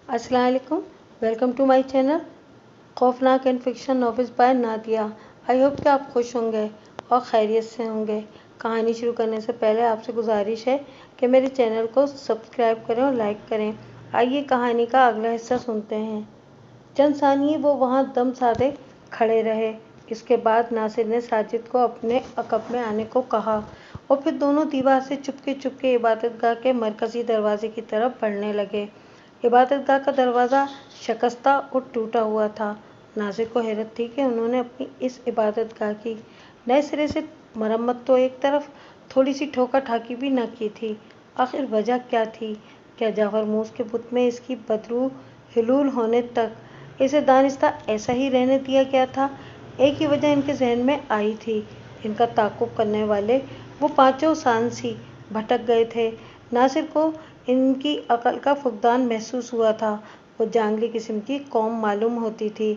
अस्सलाम वालेकुम। Welcome to my channel खौफनाक and fiction novels by Nadia. I hope कि आप खुश होंगे और खैरियत से होंगे। कहानी शुरू करने से पहले आपसे गुजारिश है कि मेरे चैनल को सब्सक्राइब करें और लाइक करें। आइए कहानी का अगला हिस्सा सुनते हैं। चंद सानिये वो वहाँ दम साधे खड़े रहे। इसके बाद नासिर ने साजिद को अपने अकब में आने को कहा और फिर दोनों दीवार से चुपके चुपके इबादतगाह के मरकजी दरवाजे की तरफ बढ़ने लगे। इबादतगाह का दरवाज़ा शिकस्ता और टूटा हुआ था। नासिर को हैरत थी कि उन्होंने अपनी इस इबादतगाह की नए सिरे से मरम्मत तो एक तरफ, थोड़ी सी ठोका ठाकी भी न की थी। आखिर वजह क्या थी? क्या जाफर मूस के बुत में इसकी बदरू हिलूल होने तक इसे दानिस्ता ऐसा ही रहने दिया गया था? एक ही वजह इनके जहन में आई थी। इनका ताक़ुब करने वाले वो पांचों सांसी भटक गए थे। नासिर को इनकी अकल का फुकदान महसूस हुआ था। वो जांगली किस्म की कौम मालूम होती थी।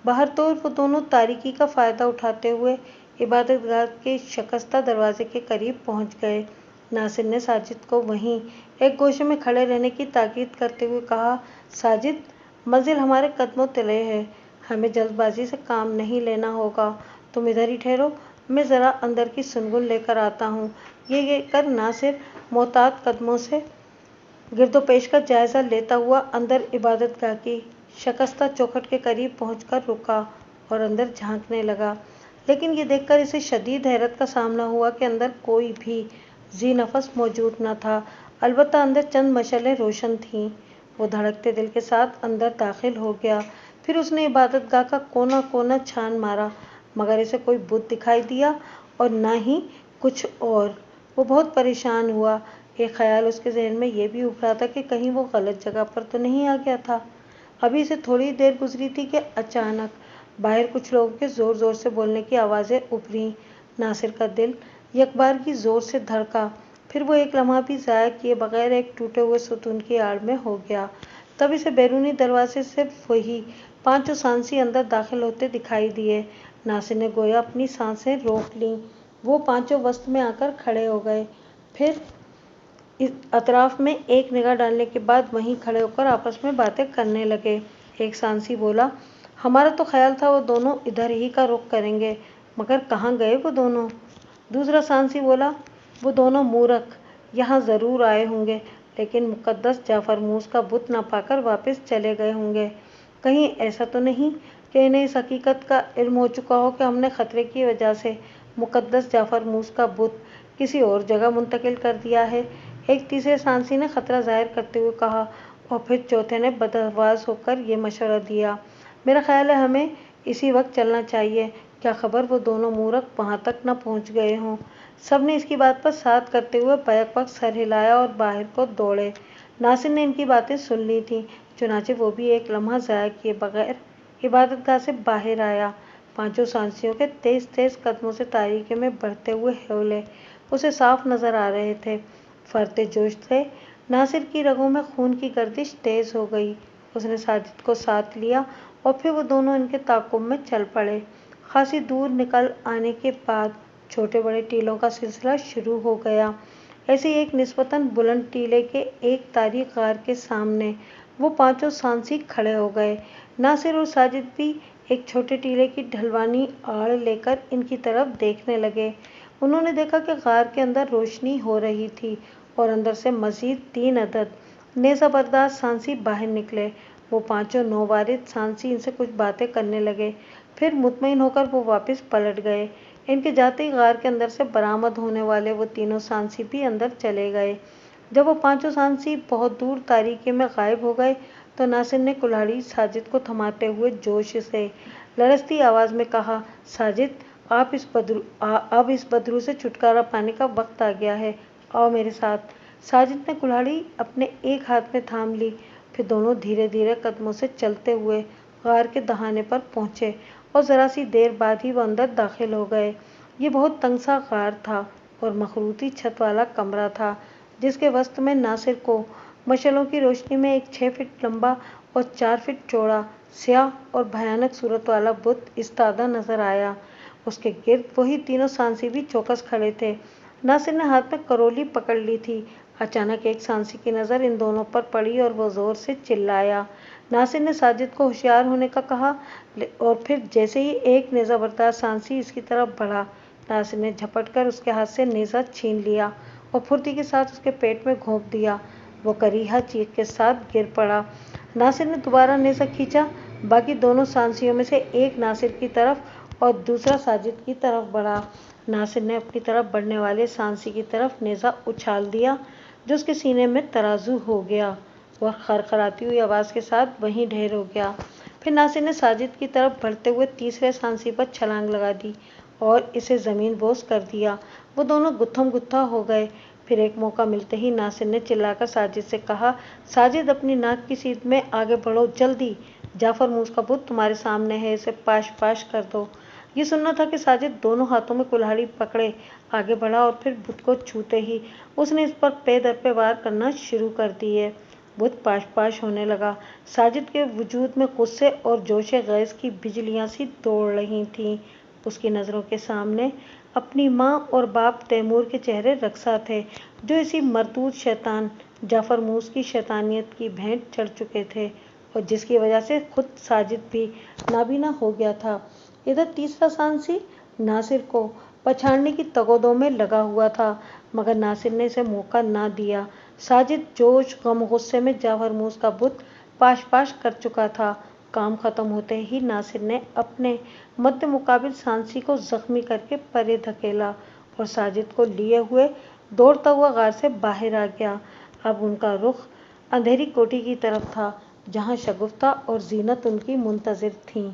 बाहर तो वो दोनों तारीकी का फ़ायदा उठाते हुए इबादतगाह के शिकस्ता दरवाजे के करीब पहुंच गए। नासिर ने साजिद को वहीं एक गोशे में खड़े रहने की ताकीद करते हुए कहा, साजिद, मंजिल हमारे कदमों तले है। हमें जल्दबाजी से काम नहीं लेना होगा। तुम इधर ही ठहरो, मैं ज़रा अंदर की सुनगुन लेकर आता हूँ। ये कर नासिर मोहतात कदमों से गिरदोपेश का जायज़ा लेता हुआ अंदर इबादतगाह की शिकस्ता चौखट के करीब पहुंचकर रुका और अंदर झांकने लगा। लेकिन ये देखकर इसे शदीद हैरत का सामना हुआ कि अंदर कोई भी जी नफस मौजूद न था। अलबत्ता अंदर चंद मशलें रोशन थीं। वो धड़कते दिल के साथ अंदर दाखिल हो गया। फिर उसने इबादतगाह का कोना कोना छान मारा, मगर इसे कोई बुत दिखाई दिया और न ही कुछ और। वो बहुत परेशान हुआ। एक ख्याल उसके जहन में यह भी उभरा था कि कहीं वो गलत जगह पर तो नहीं आ गया था। अभी से थोड़ी देर गुजरी थी कि अचानक बाहर कुछ लोगों के ज़ोर ज़ोर से बोलने की आवाज़ें उभरीं। नासिर का दिल यकबारगी ज़ोर से धड़का। फिर वो एक लम्हा भी ज़ाया किए बगैर एक टूटे हुए सुतून की आड़ में हो गया। तब इसे बैरूनी दरवाजे से वही पांचों सांसी अंदर दाखिल होते दिखाई दिए। नासिर ने गोया अपनी सांसें रोक लीं। वो पांचों वस्त में आकर खड़े हो गए। फिर इस अतराफ में एक निगाह डालने के बाद वहीं खड़े होकर आपस में बातें करने लगे। एक सांसी बोला, हमारा तो ख्याल था वो दोनों इधर ही का रुख करेंगे, मगर कहाँ गए वो दोनों? दूसरा सांसी बोला, वो दोनों मूर्ख यहाँ ज़रूर आए होंगे, लेकिन मुक़द्दस जाफर मूस का बुत न पाकर वापस चले गए होंगे। कहीं ऐसा तो नहीं कि इन्हें इस हकीकत का इल्म हो चुका हो कि हमने ख़तरे की वजह से मुक़द्दस जाफर मूस का बुत किसी और जगह मुंतकिल कर दिया है? एक तीसरे सांसी ने खतरा जाहिर करते हुए कहा और फिर चौथे ने बदहवास होकर यह मशवरा दिया, मेरा ख्याल है हमें इसी वक्त चलना चाहिए। क्या खबर वो दोनों मूर्ख वहाँ तक न पहुँच गए हों? सब ने इसकी बात पर साथ करते हुए बैक वक्त सर हिलाया और बाहर को दौड़े। नासिर ने इनकी बातें सुन ली थीं, चुनाचे वो भी एक लम्हा ज़ाया किए बगैर इबादतगाह से बाहर आया। पांचों सांसियों के तेज तेज कदमों से तारीकी में बढ़ते हुए हौले उसे साफ नजर आ रहे थे। फरते जोश से नासिर की रगों में खून की गर्दिश तेज हो गई। उसने साजिद को साथ लिया और फिर वो दोनों इनके ताक़ुब में चल पड़े। खासी दूर निकल आने के बाद छोटे बड़े टीलों का सिलसिला शुरू हो गया। ऐसे एक निस्बतन बुलंद टीले के एक तारीख गार के सामने वो पांचों सांसी खड़े हो गए। नासिर और साजिद भी एक छोटे टीले की ढलवानी आड़ लेकर इनकी तरफ देखने लगे। उन्होंने देखा कि गार के अंदर रोशनी हो रही थी और अंदर से मज़ीद 3 अदद नेज़ा बर्दाश्त सांसी बाहर निकले। वो पांचों नौवारिद सांसी इनसे कुछ बातें करने लगे, फिर मुतमईन होकर वो वापस पलट गए। इनके जाते ही गार के अंदर से बरामद होने वाले वो तीनों सांसी भी अंदर चले गए। जब वो पांचों सांसी बहुत दूर तारीकी में गायब हो गए तो नासिर ने कुल्हाड़ी साजिद को थमाते हुए जोश से लरजती आवाज़ में कहा, साजिद, अब इस बदरू से छुटकारा पाने का वक्त आ गया है, आओ मेरे साथ। साजिद ने कुल्हाड़ी अपने एक हाथ में थाम ली। फिर दोनों धीरे धीरे कदमों से चलते हुए गार के दहाने पर पहुंचे और ज़रा सी देर बाद ही वो अंदर दाखिल हो गए। ये बहुत तंग सा गार था और मखरूती छत वाला कमरा था, जिसके वसत में नासिर को मशलों की रोशनी में एक 6 फीट लंबा और 4 फीट चौड़ा स्याह और भयानक सूरत वाला बुत इस्तादा नजर आया। उसके गिर्द वही तीनों सांसी भी चौकस खड़े थे। नासिर ने हाथ में करोली पकड़ ली थी। अचानक एक सांसी की नज़र इन दोनों पर पड़ी और वो जोर से चिल्लाया। नासिर ने साजिद को होशियार होने का कहा और फिर जैसे ही एक नेज़ा बरदार सांसी इसकी तरफ बढ़ा, नासिर ने झपट कर उसके हाथ से नेज़ा छीन लिया और फुर्ती के साथ उसके पेट में घोंप दिया। वो करीहा चीख के साथ गिर पड़ा। नासिर ने दोबारा नेज़ा खींचा। बाकी दोनों सांसियों में से एक नासिर की तरफ और दूसरा साजिद की तरफ बढ़ा। नासिर ने अपनी तरफ बढ़ने वाले सांसी की तरफ नेज़ा उछाल दिया, जो उसके सीने में तराजू हो गया। वह खरखराती हुई आवाज़ के साथ वहीं ढेर हो गया। फिर नासिर ने साजिद की तरफ बढ़ते हुए तीसरे सांसी पर छलांग लगा दी और इसे ज़मीन बोस कर दिया। वो दोनों गुत्थम गुत्था हो गए। फिर एक मौका मिलते ही नासिर ने चिल्लाकर साजिद से कहा, साजिद अपनी नाक की सीध में आगे बढ़ो जल्दी, जाफर मूस का बुत तुम्हारे सामने है, इसे पाश पाश कर दो। ये सुनना था कि साजिद दोनों हाथों में कुल्हाड़ी पकड़े आगे बढ़ा और फिर बुत को छूते ही उसने इस पर पे दर पे वार करना शुरू कर दिए। बुत पाश पाश होने लगा। साजिद के वजूद में गुस्से और जोशे गैज़ की बिजलियां सी दौड़ रही थीं। उसकी नज़रों के सामने अपनी माँ और बाप तैमूर के चेहरे रक्सा थे, जो इसी मरदूद शैतान जाफर मूस की शैतानियत की भेंट चढ़ चुके थे और जिसकी वजह से खुद साजिद भी नाबीना हो गया था। इधर तीसरा सांसी नासिर को पछाड़ने की तगोदों में लगा हुआ था, मगर नासिर ने इसे मौका ना दिया। साजिद जोश गम गुस्से में जाफर मूस का बुत पाश पाश कर चुका था। काम खत्म होते ही नासिर ने अपने मध्य मुकाबिल सांसी को जख्मी करके परे धकेला और साजिद को लिए हुए दौड़ता हुआ गार से बाहर आ गया। अब उनका रुख अंधेरी कोठी की तरफ था, जहाँ शगुफ्ता और जीनत उनकी मुंतजिर थीं।